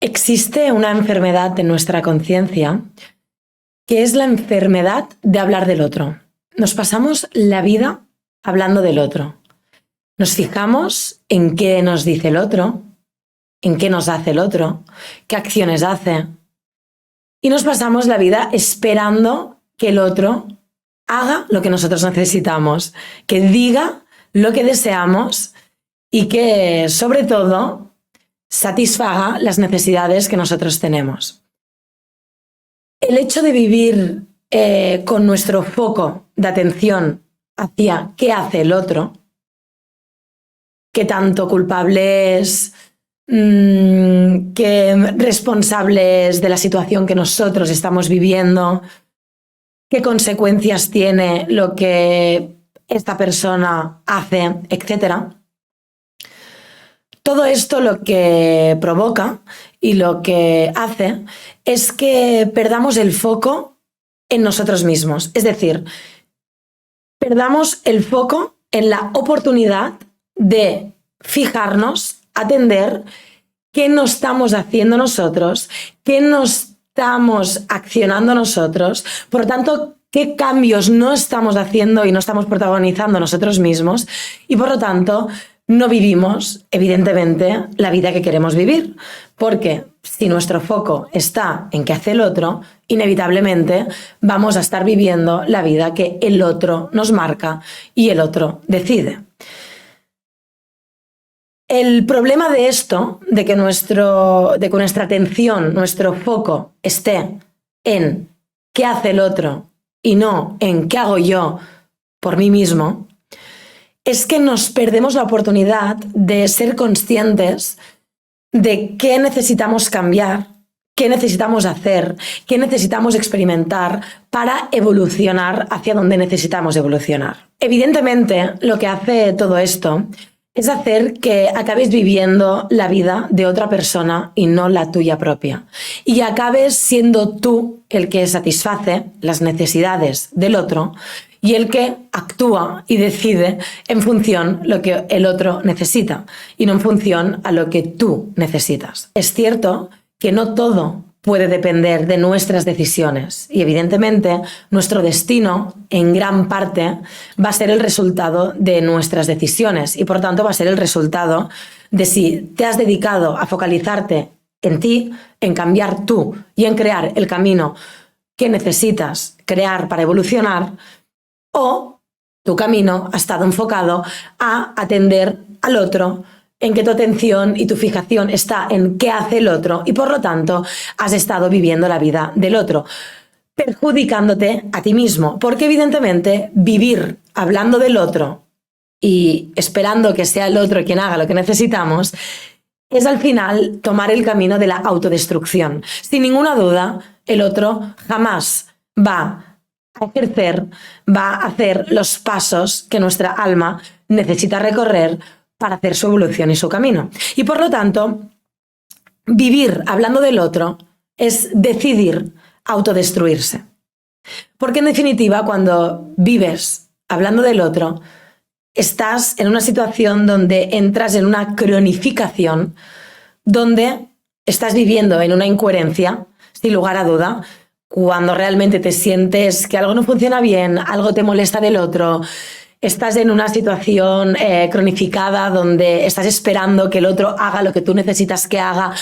Existe una enfermedad en nuestra conciencia que es la enfermedad de hablar del otro. Nos pasamos la vida hablando del otro. Nos fijamos en qué nos dice el otro, en qué nos hace el otro, qué acciones hace. Y nos pasamos la vida esperando que el otro haga lo que nosotros necesitamos, que diga lo que deseamos y que, sobre todo, satisfaga las necesidades que nosotros tenemos. El hecho de vivir con nuestro foco de atención hacia qué hace el otro, qué tanto culpable es, qué responsable es de la situación que nosotros estamos viviendo, qué consecuencias tiene lo que esta persona hace, etc. Todo esto lo que provoca y lo que hace es que perdamos el foco en nosotros mismos. Es decir, perdamos el foco en la oportunidad de fijarnos, atender qué no estamos haciendo nosotros, qué no estamos accionando nosotros, por lo tanto, qué cambios no estamos haciendo y no estamos protagonizando nosotros mismos y por lo tanto no vivimos, evidentemente, la vida que queremos vivir, porque si nuestro foco está en qué hace el otro, inevitablemente vamos a estar viviendo la vida que el otro nos marca y el otro decide. El problema de esto, de que nuestra atención, nuestro foco esté en qué hace el otro y no en qué hago yo por mí mismo, es que nos perdemos la oportunidad de ser conscientes de qué necesitamos cambiar, qué necesitamos hacer, qué necesitamos experimentar para evolucionar hacia donde necesitamos evolucionar. Evidentemente, lo que hace todo esto es hacer que acabes viviendo la vida de otra persona y no la tuya propia. Y acabes siendo tú el que satisface las necesidades del otro y el que actúa y decide en función de lo que el otro necesita y no en función a lo que tú necesitas. Es cierto que no todo puede depender de nuestras decisiones y evidentemente nuestro destino en gran parte va a ser el resultado de nuestras decisiones y por tanto va a ser el resultado de si te has dedicado a focalizarte en ti, en cambiar tú y en crear el camino que necesitas crear para evolucionar o tu camino ha estado enfocado a atender al otro, en que tu atención y tu fijación está en qué hace el otro y por lo tanto has estado viviendo la vida del otro, perjudicándote a ti mismo, porque evidentemente vivir hablando del otro y esperando que sea el otro quien haga lo que necesitamos es al final tomar el camino de la autodestrucción. Sin ninguna duda, el otro jamás va a ejercer, va a hacer los pasos que nuestra alma necesita recorrer para hacer su evolución y su camino. Y por lo tanto, vivir hablando del otro es decidir autodestruirse. Porque en definitiva, cuando vives hablando del otro, estás en una situación donde entras en una cronificación, donde estás viviendo en una incoherencia, sin lugar a duda, cuando realmente te sientes que algo no funciona bien, algo te molesta del otro, estás en una situación cronificada donde estás esperando que el otro haga lo que tú necesitas que haga,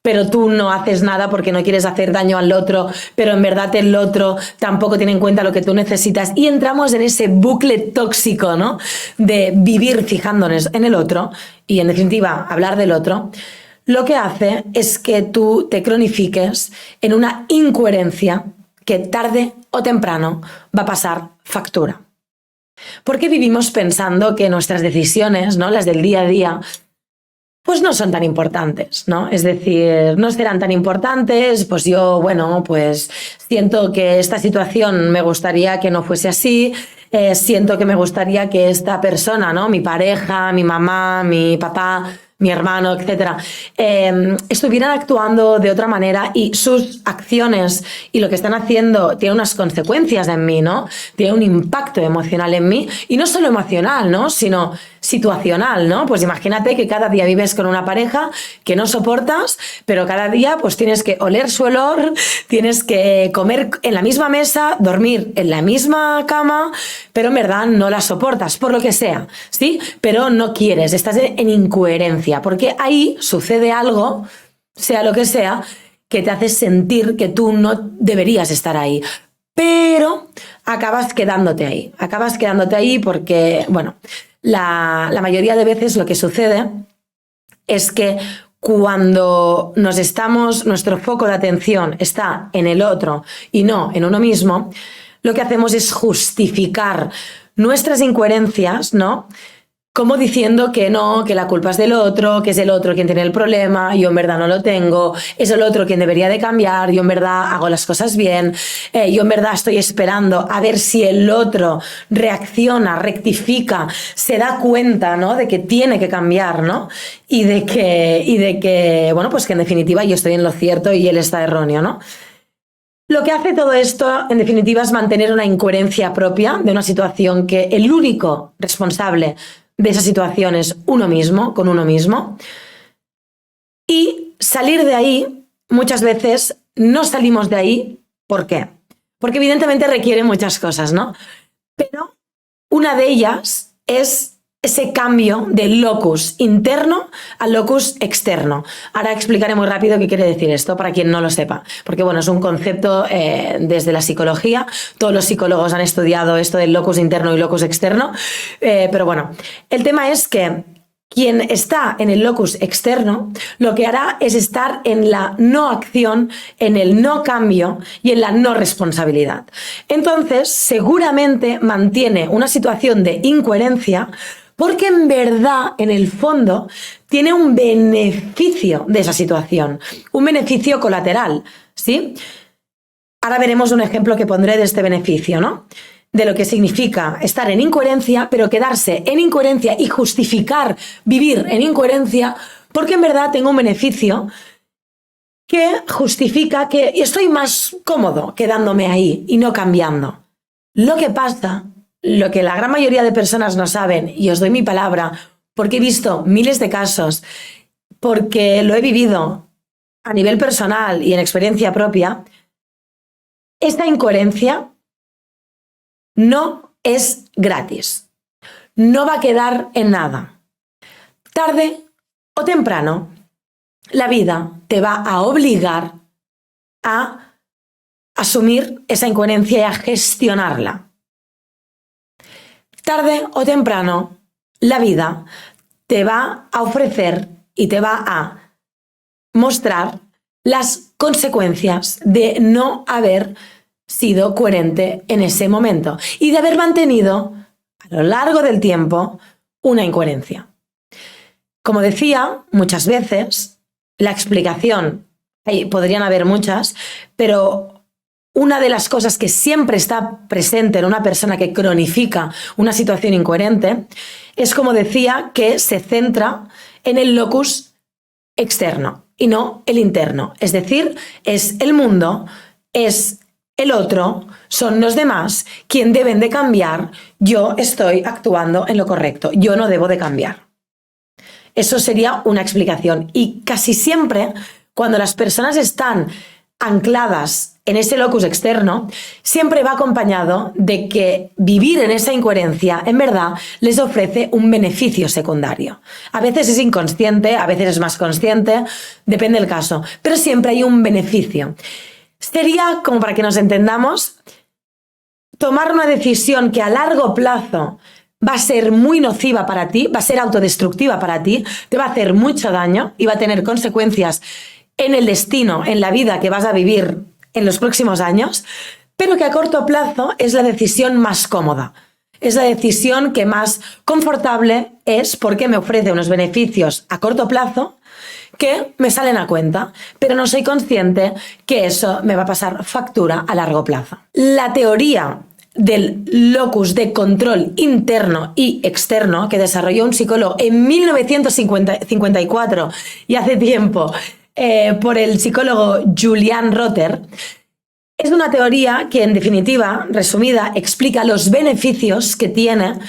pero tú no haces nada porque no quieres hacer daño al otro, pero en verdad el otro tampoco tiene en cuenta lo que tú necesitas y entramos en ese bucle tóxico, ¿no? De vivir fijándonos en el otro y en definitiva hablar del otro. Lo que hace es que tú te cronifiques en una incoherencia que tarde o temprano va a pasar factura. Porque vivimos pensando que nuestras decisiones, ¿no? Las del día a día, pues no son tan importantes, ¿no? Es decir, no serán tan importantes, pues yo, bueno, pues siento que esta situación me gustaría que no fuese así, siento que me gustaría que esta persona, ¿no? Mi pareja, mi mamá, mi papá, mi hermano, etcétera, estuvieran actuando de otra manera y sus acciones y lo que están haciendo tiene unas consecuencias en mí, ¿no? Tiene un impacto emocional en mí y no solo emocional, ¿no? Sino situacional, ¿no? Pues imagínate que cada día vives con una pareja que no soportas, pero cada día pues tienes que oler su olor, tienes que comer en la misma mesa, dormir en la misma cama, pero en verdad no la soportas, por lo que sea, ¿sí? Pero no quieres, estás en incoherencia, porque ahí sucede algo, sea lo que sea, que te hace sentir que tú no deberías estar ahí. Pero acabas quedándote ahí porque, bueno, la mayoría de veces lo que sucede es que cuando nuestro foco de atención está en el otro y no en uno mismo, lo que hacemos es justificar nuestras incoherencias, ¿no? Como diciendo que no, que la culpa es del otro, que es el otro quien tiene el problema, yo en verdad no lo tengo, es el otro quien debería de cambiar, yo en verdad hago las cosas bien, yo en verdad estoy esperando a ver si el otro reacciona, rectifica, se da cuenta, ¿no? De que tiene que cambiar, ¿no? Y de que, bueno, pues que en definitiva yo estoy en lo cierto y él está erróneo, ¿no? Lo que hace todo esto, en definitiva, es mantener una incoherencia propia de una situación que el único responsable de esa situación es uno mismo, con uno mismo. Y salir de ahí, muchas veces no salimos de ahí. ¿Por qué? Porque evidentemente requiere muchas cosas, ¿no? Pero una de ellas es ese cambio del locus interno al locus externo. Ahora explicaré muy rápido qué quiere decir esto para quien no lo sepa, porque bueno, es un concepto desde la psicología, todos los psicólogos han estudiado esto del locus interno y locus externo, pero bueno, el tema es que quien está en el locus externo lo que hará es estar en la no acción, en el no cambio y en la no responsabilidad. Entonces, seguramente mantiene una situación de incoherencia porque en verdad, en el fondo, tiene un beneficio de esa situación, un beneficio colateral, ¿sí? Ahora veremos un ejemplo que pondré de este beneficio, ¿no? De lo que significa estar en incoherencia, pero quedarse en incoherencia y justificar vivir en incoherencia, porque en verdad tengo un beneficio que justifica que estoy más cómodo quedándome ahí y no cambiando. Lo que pasa, lo que la gran mayoría de personas no saben, y os doy mi palabra, porque he visto miles de casos, porque lo he vivido a nivel personal y en experiencia propia, esta incoherencia no es gratis, no va a quedar en nada. Tarde o temprano, la vida te va a obligar a asumir esa incoherencia y a gestionarla. Tarde o temprano, la vida te va a ofrecer y te va a mostrar las consecuencias de no haber sido coherente en ese momento y de haber mantenido a lo largo del tiempo una incoherencia. Como decía, muchas veces la explicación, podrían haber muchas, pero una de las cosas que siempre está presente en una persona que cronifica una situación incoherente es, como decía, que se centra en el locus externo y no el interno. Es decir, es el mundo, es el otro, son los demás quien deben de cambiar, yo estoy actuando en lo correcto, yo no debo de cambiar. Eso sería una explicación. Y casi siempre, cuando las personas están ancladas en ese locus externo, siempre va acompañado de que vivir en esa incoherencia, en verdad, les ofrece un beneficio secundario. A veces es inconsciente, a veces es más consciente, depende del caso, pero siempre hay un beneficio. Sería, como para que nos entendamos, tomar una decisión que a largo plazo va a ser muy nociva para ti, va a ser autodestructiva para ti, te va a hacer mucho daño y va a tener consecuencias en el destino, en la vida que vas a vivir en los próximos años, pero que a corto plazo es la decisión más cómoda. Es la decisión que más confortable es porque me ofrece unos beneficios a corto plazo que me salen a cuenta, pero no soy consciente que eso me va a pasar factura a largo plazo. La teoría del locus de control interno y externo que desarrolló un psicólogo en 1954 y hace tiempo por el psicólogo Julian Rotter, es una teoría que, en definitiva, resumida, explica los beneficios que tiene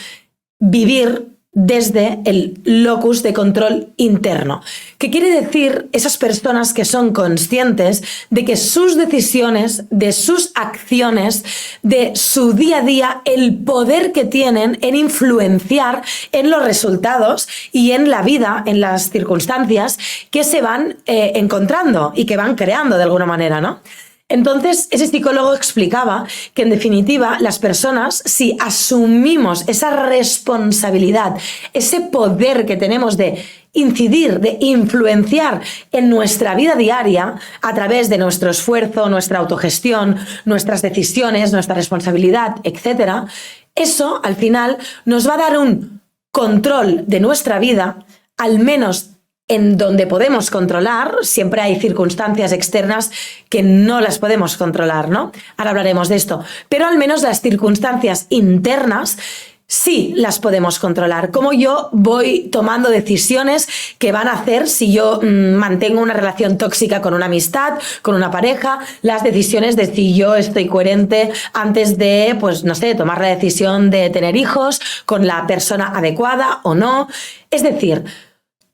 vivir desde el locus de control interno. ¿Qué quiere decir? Esas personas que son conscientes de que sus decisiones, de sus acciones, de su día a día, el poder que tienen en influenciar en los resultados y en la vida, en las circunstancias que se van encontrando y que van creando de alguna manera, ¿no? Entonces, ese psicólogo explicaba que, en definitiva, las personas, si asumimos esa responsabilidad, ese poder que tenemos de incidir, de influenciar en nuestra vida diaria a través de nuestro esfuerzo, nuestra autogestión, nuestras decisiones, nuestra responsabilidad, etc., eso, al final, nos va a dar un control de nuestra vida, al menos en donde podemos controlar. Siempre hay circunstancias externas que no las podemos controlar, ¿no? Ahora hablaremos de esto. Pero al menos las circunstancias internas sí las podemos controlar. Cómo yo voy tomando decisiones que van a hacer si yo mantengo una relación tóxica con una amistad, con una pareja, las decisiones de si yo estoy coherente antes de, pues no sé, tomar la decisión de tener hijos con la persona adecuada o no. Es decir,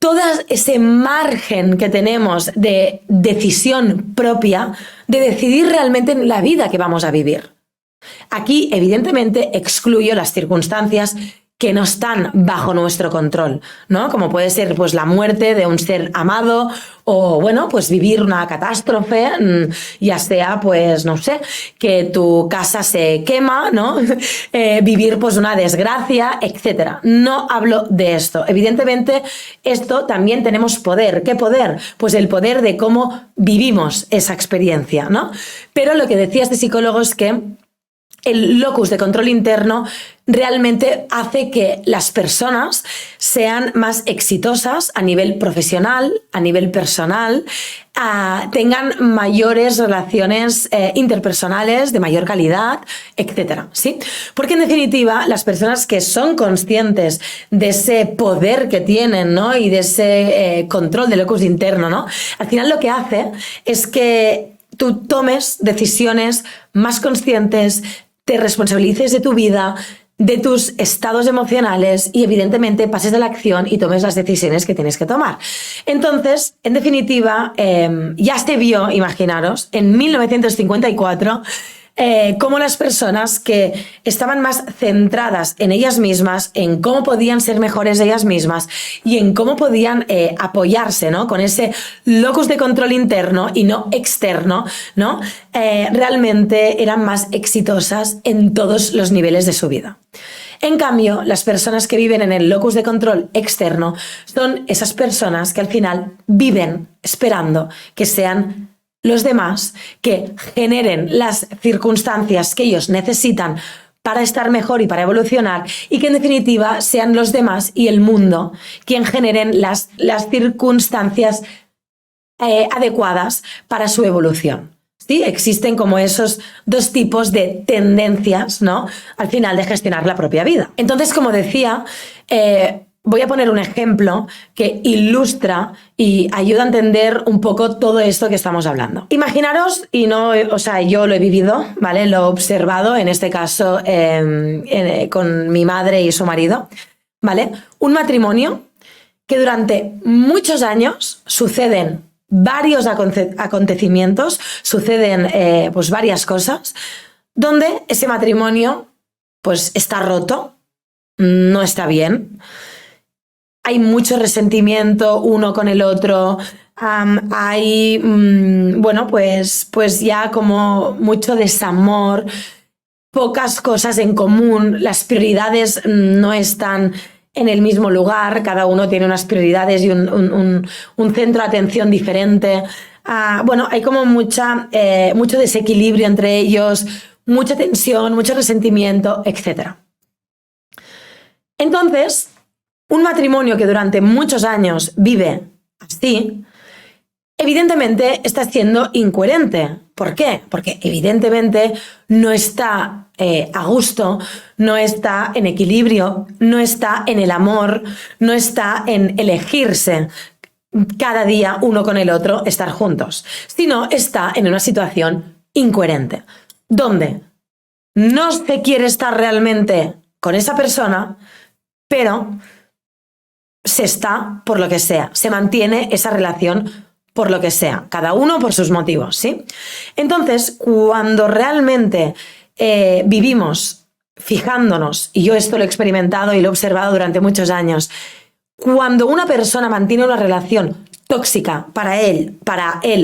todo ese margen que tenemos de decisión propia, de decidir realmente en la vida que vamos a vivir. Aquí, evidentemente, excluyo las circunstancias que no están bajo nuestro control, ¿no? Como puede ser, pues, la muerte de un ser amado o, bueno, pues vivir una catástrofe, ya sea, pues, no sé, que tu casa se quema, ¿no? Vivir, pues, una desgracia, etcétera. No hablo de esto. Evidentemente, esto también tenemos poder. ¿Qué poder? Pues el poder de cómo vivimos esa experiencia, ¿no? Pero lo que decía este psicólogo es que el locus de control interno realmente hace que las personas sean más exitosas a nivel profesional, a nivel personal, tengan mayores relaciones interpersonales de mayor calidad, etcétera, ¿sí? Porque en definitiva las personas que son conscientes de ese poder que tienen, ¿no? Y de ese control del locus interno, ¿no? Al final lo que hace es que tú tomes decisiones más conscientes, te responsabilices de tu vida, de tus estados emocionales y, evidentemente, pases de la acción y tomes las decisiones que tienes que tomar. Entonces, en definitiva, ya se vio, imaginaros, en 1954, cómo las personas que estaban más centradas en ellas mismas, en cómo podían ser mejores ellas mismas y en cómo podían apoyarse, ¿no? Con ese locus de control interno y no externo, ¿no? Realmente eran más exitosas en todos los niveles de su vida. En cambio, las personas que viven en el locus de control externo son esas personas que al final viven esperando que sean los demás que generen las circunstancias que ellos necesitan para estar mejor y para evolucionar, y que en definitiva sean los demás y el mundo quien generen las circunstancias adecuadas para su evolución. ¿Sí? Existen como esos dos tipos de tendencias, ¿no? Al final de gestionar la propia vida. Entonces, como decía, voy a poner un ejemplo que ilustra y ayuda a entender un poco todo esto que estamos hablando. Imaginaros, y no, o sea, yo lo he vivido, ¿vale? Lo he observado, en este caso, con mi madre y su marido, ¿vale? Un matrimonio que durante muchos años suceden varios acontecimientos, suceden pues varias cosas, donde ese matrimonio pues está roto, no está bien. Hay mucho resentimiento uno con el otro, hay, bueno, pues ya como mucho desamor, pocas cosas en común, las prioridades no están en el mismo lugar, cada uno tiene unas prioridades y un centro de atención diferente. Bueno, hay como mucho desequilibrio entre ellos, mucha tensión, mucho resentimiento, etc. Entonces, un matrimonio que durante muchos años vive así, evidentemente está siendo incoherente. ¿Por qué? Porque evidentemente no está a gusto, no está en equilibrio, no está en el amor, no está en elegirse cada día uno con el otro, estar juntos, sino está en una situación incoherente, donde no se quiere estar realmente con esa persona, pero se está por lo que sea, se mantiene esa relación por lo que sea, cada uno por sus motivos, ¿sí? Entonces, cuando realmente vivimos fijándonos, y yo esto lo he experimentado y lo he observado durante muchos años, cuando una persona mantiene una relación tóxica para él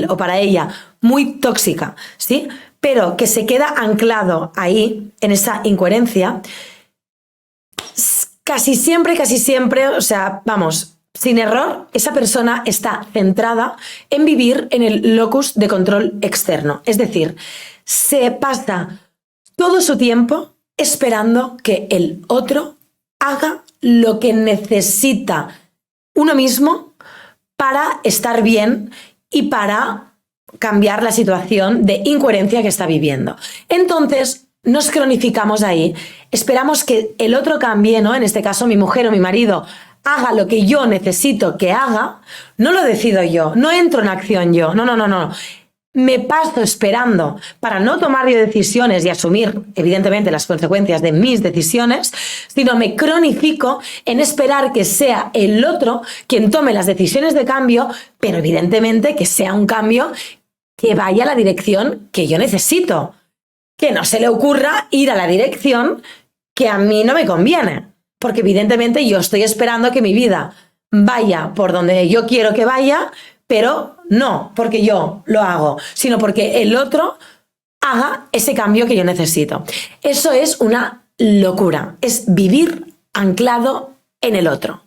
o para ella, muy tóxica, ¿sí? Pero que se queda anclado ahí, en esa incoherencia, casi siempre, o sea, vamos, sin error, esa persona está centrada en vivir en el locus de control externo. Es decir, se pasa todo su tiempo esperando que el otro haga lo que necesita uno mismo para estar bien y para cambiar la situación de incoherencia que está viviendo. Entonces, nos cronificamos ahí, esperamos que el otro cambie, ¿no? En este caso, mi mujer o mi marido haga lo que yo necesito que haga, no lo decido yo, no entro en acción yo, no. Me paso esperando para no tomar yo decisiones y asumir, evidentemente, las consecuencias de mis decisiones, sino me cronifico en esperar que sea el otro quien tome las decisiones de cambio, pero evidentemente que sea un cambio que vaya a la dirección que yo necesito. Que no se le ocurra ir a la dirección que a mí no me conviene. Porque evidentemente yo estoy esperando que mi vida vaya por donde yo quiero que vaya, pero no porque yo lo hago, sino porque el otro haga ese cambio que yo necesito. Eso es una locura, es vivir anclado en el otro.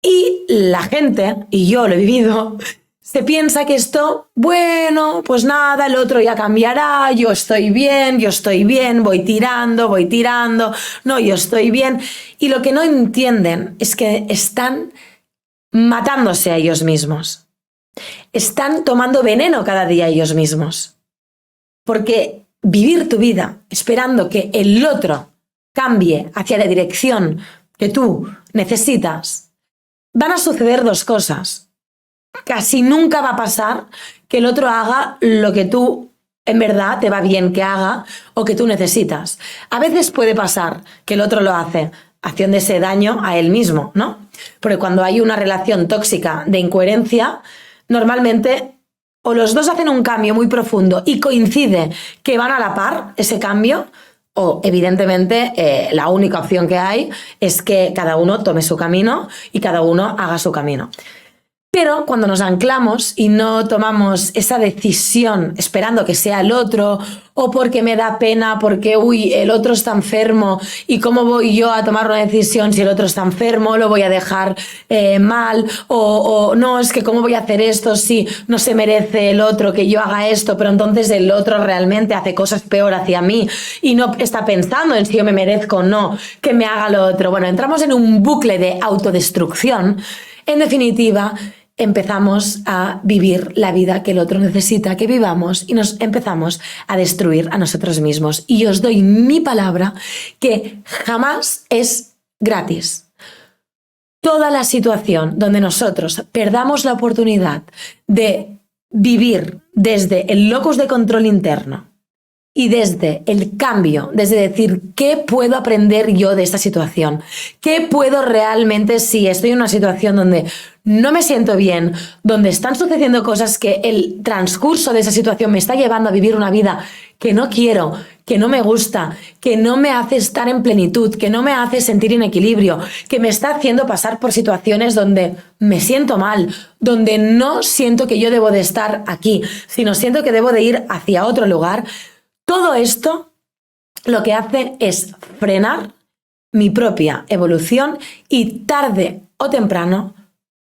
Y la gente, y yo lo he vivido, se piensa que esto, bueno, pues nada, el otro ya cambiará, yo estoy bien, voy tirando, no, yo estoy bien. Y lo que no entienden es que están matándose a ellos mismos. Están tomando veneno cada día ellos mismos. Porque vivir tu vida esperando que el otro cambie hacia la dirección que tú necesitas, van a suceder dos cosas. Casi nunca va a pasar que el otro haga lo que tú en verdad te va bien que haga o que tú necesitas. A veces puede pasar que el otro lo hace haciéndose daño a él mismo, ¿no? Porque cuando hay una relación tóxica de incoherencia, normalmente o los dos hacen un cambio muy profundo y coincide que van a la par ese cambio, o evidentemente la única opción que hay es que cada uno tome su camino y cada uno haga su camino. Pero cuando nos anclamos y no tomamos esa decisión esperando que sea el otro, o porque me da pena, porque el otro está enfermo y cómo voy yo a tomar una decisión si el otro está enfermo, lo voy a dejar mal, o no, es que cómo voy a hacer esto si no se merece el otro que yo haga esto, pero entonces el otro realmente hace cosas peor hacia mí y no está pensando en si yo me merezco o no que me haga lo otro. Bueno, entramos en un bucle de autodestrucción. En definitiva, empezamos a vivir la vida que el otro necesita que vivamos y nos empezamos a destruir a nosotros mismos. Y os doy mi palabra que jamás es gratis. Toda la situación donde nosotros perdamos la oportunidad de vivir desde el locus de control interno y desde el cambio, desde decir, ¿qué puedo aprender yo de esta situación? ¿Qué puedo realmente, si estoy en una situación donde no me siento bien, donde están sucediendo cosas que el transcurso de esa situación me está llevando a vivir una vida que no quiero, que no me gusta, que no me hace estar en plenitud, que no me hace sentir en equilibrio, que me está haciendo pasar por situaciones donde me siento mal, donde no siento que yo debo de estar aquí, sino siento que debo de ir hacia otro lugar? Todo esto lo que hace es frenar mi propia evolución y tarde o temprano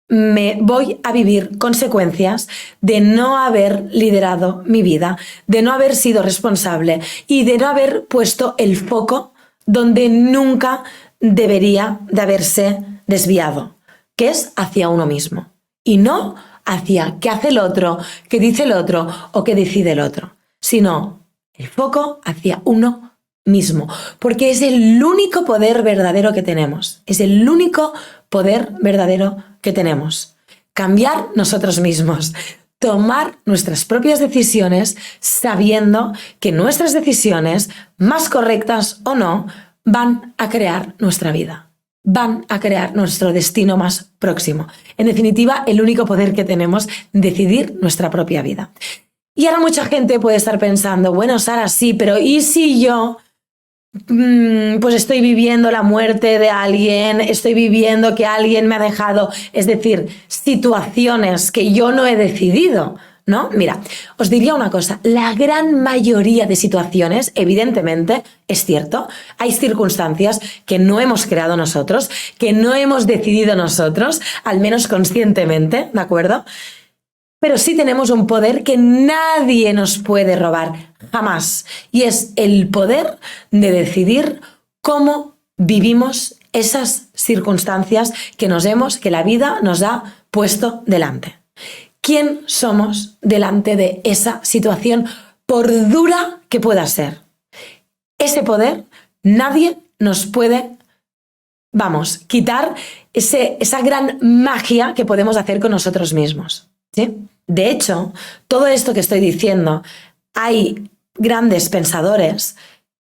me voy a vivir consecuencias de no haber liderado mi vida, de no haber sido responsable y de no haber puesto el foco donde nunca debería de haberse desviado, que es hacia uno mismo y no hacia qué hace el otro, qué dice el otro o qué decide el otro, sino el foco hacia uno mismo, porque es el único poder verdadero que tenemos, es el único poder verdadero que tenemos. Cambiar nosotros mismos, tomar nuestras propias decisiones sabiendo que nuestras decisiones, más correctas o no, van a crear nuestra vida. van a crear nuestro destino más próximo. En definitiva, el único poder que tenemos, decidir nuestra propia vida. Y ahora mucha gente puede estar pensando, bueno, Sara, sí, pero ¿y si yo pues estoy viviendo la muerte de alguien, estoy viviendo que alguien me ha dejado, es decir, situaciones que yo no he decidido, ¿no? Mira, os diría una cosa, la gran mayoría de situaciones, evidentemente, es cierto, hay circunstancias que no hemos creado nosotros, que no hemos decidido nosotros, al menos conscientemente, ¿de acuerdo? Pero sí tenemos un poder que nadie nos puede robar, jamás. Y es el poder de decidir cómo vivimos esas circunstancias que la vida nos ha puesto delante. ¿Quién somos delante de esa situación, por dura que pueda ser? Ese poder nadie nos puede, quitar esa gran magia que podemos hacer con nosotros mismos, ¿sí? De hecho, todo esto que estoy diciendo, hay grandes pensadores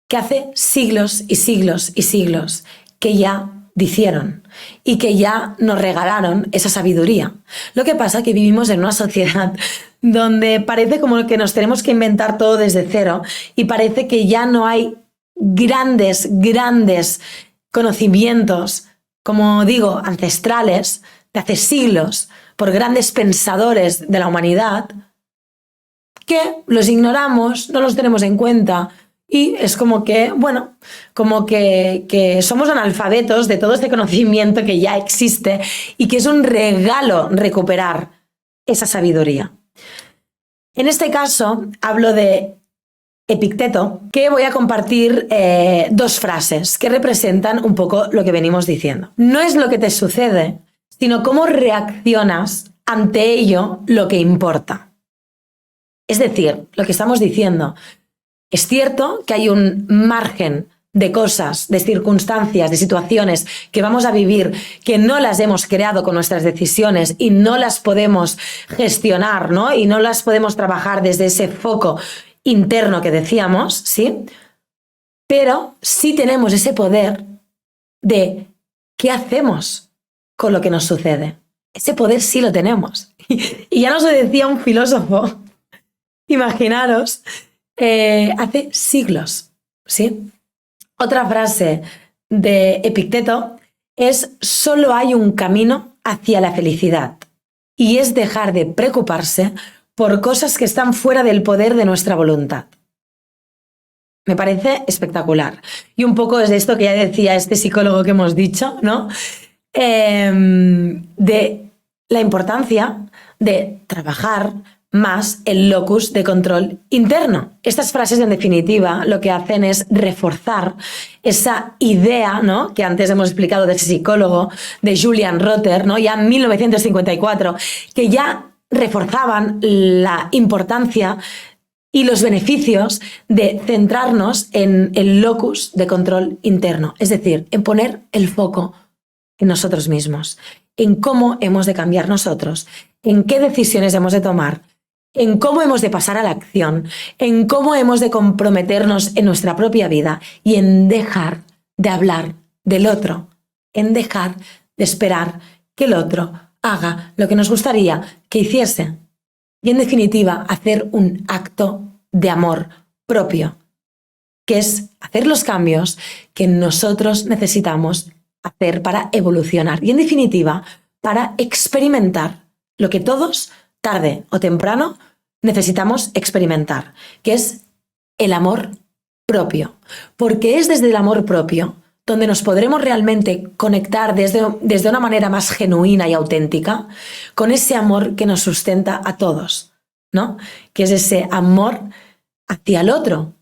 que hace siglos y siglos y siglos que ya dijeron y que ya nos regalaron esa sabiduría. Lo que pasa es que vivimos en una sociedad donde parece como que nos tenemos que inventar todo desde cero y parece que ya no hay grandes conocimientos, como digo, ancestrales, de hace siglos, por grandes pensadores de la humanidad, que los ignoramos, no los tenemos en cuenta y es como que, que somos analfabetos de todo este conocimiento que ya existe y que es un regalo recuperar esa sabiduría. En este caso hablo de Epicteto, que voy a compartir dos frases que representan un poco lo que venimos diciendo. No es lo que te sucede, sino cómo reaccionas ante ello lo que importa. Es decir, lo que estamos diciendo, es cierto que hay un margen de cosas, de circunstancias, de situaciones que vamos a vivir que no las hemos creado con nuestras decisiones y no las podemos gestionar, ¿no? Y no las podemos trabajar desde ese foco interno que decíamos, ¿sí? Pero sí tenemos ese poder de ¿qué hacemos con lo que nos sucede? Ese poder sí lo tenemos. Y ya nos lo decía un filósofo, imaginaros, hace siglos, ¿sí? Otra frase de Epicteto es: solo hay un camino hacia la felicidad y es dejar de preocuparse por cosas que están fuera del poder de nuestra voluntad. Me parece espectacular. Y un poco es de esto que ya decía este psicólogo que hemos dicho, ¿no? De la importancia de trabajar más el locus de control interno. Estas frases, en definitiva, lo que hacen es reforzar esa idea, ¿no?, que antes hemos explicado de ese psicólogo, de Julian Rotter, ¿no?, ya en 1954, que ya reforzaban la importancia y los beneficios de centrarnos en el locus de control interno, es decir, en poner el foco en nosotros mismos, en cómo hemos de cambiar nosotros, en qué decisiones hemos de tomar, en cómo hemos de pasar a la acción, en cómo hemos de comprometernos en nuestra propia vida y en dejar de hablar del otro, en dejar de esperar que el otro haga lo que nos gustaría que hiciese. Y en definitiva, hacer un acto de amor propio, que es hacer los cambios que nosotros necesitamos hacer para evolucionar y en definitiva para experimentar lo que todos, tarde o temprano, necesitamos experimentar, que es el amor propio, porque es desde el amor propio donde nos podremos realmente conectar desde una manera más genuina y auténtica con ese amor que nos sustenta a todos, ¿no? Que es ese amor hacia el otro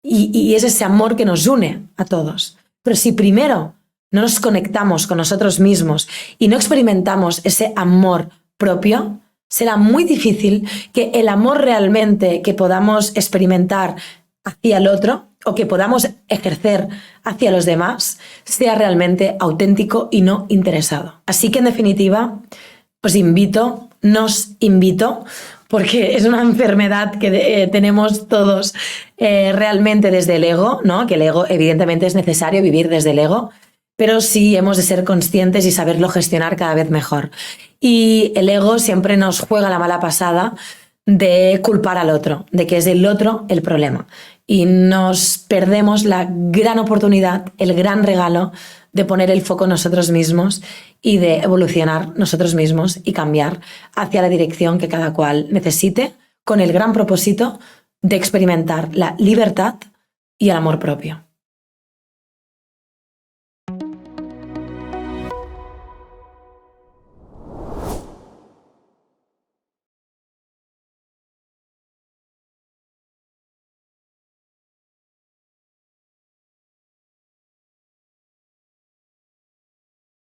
y es ese amor que nos une a todos. Pero si primero no nos conectamos con nosotros mismos y no experimentamos ese amor propio, será muy difícil que el amor realmente que podamos experimentar hacia el otro o que podamos ejercer hacia los demás sea realmente auténtico y no interesado. Así que en definitiva nos invito, porque es una enfermedad que tenemos todos realmente desde el ego, ¿no? Que el ego evidentemente es necesario vivir desde el ego, pero sí hemos de ser conscientes y saberlo gestionar cada vez mejor. Y el ego siempre nos juega la mala pasada de culpar al otro, de que es el otro el problema. Y nos perdemos la gran oportunidad, el gran regalo de poner el foco en nosotros mismos y de evolucionar nosotros mismos y cambiar hacia la dirección que cada cual necesite, con el gran propósito de experimentar la libertad y el amor propio.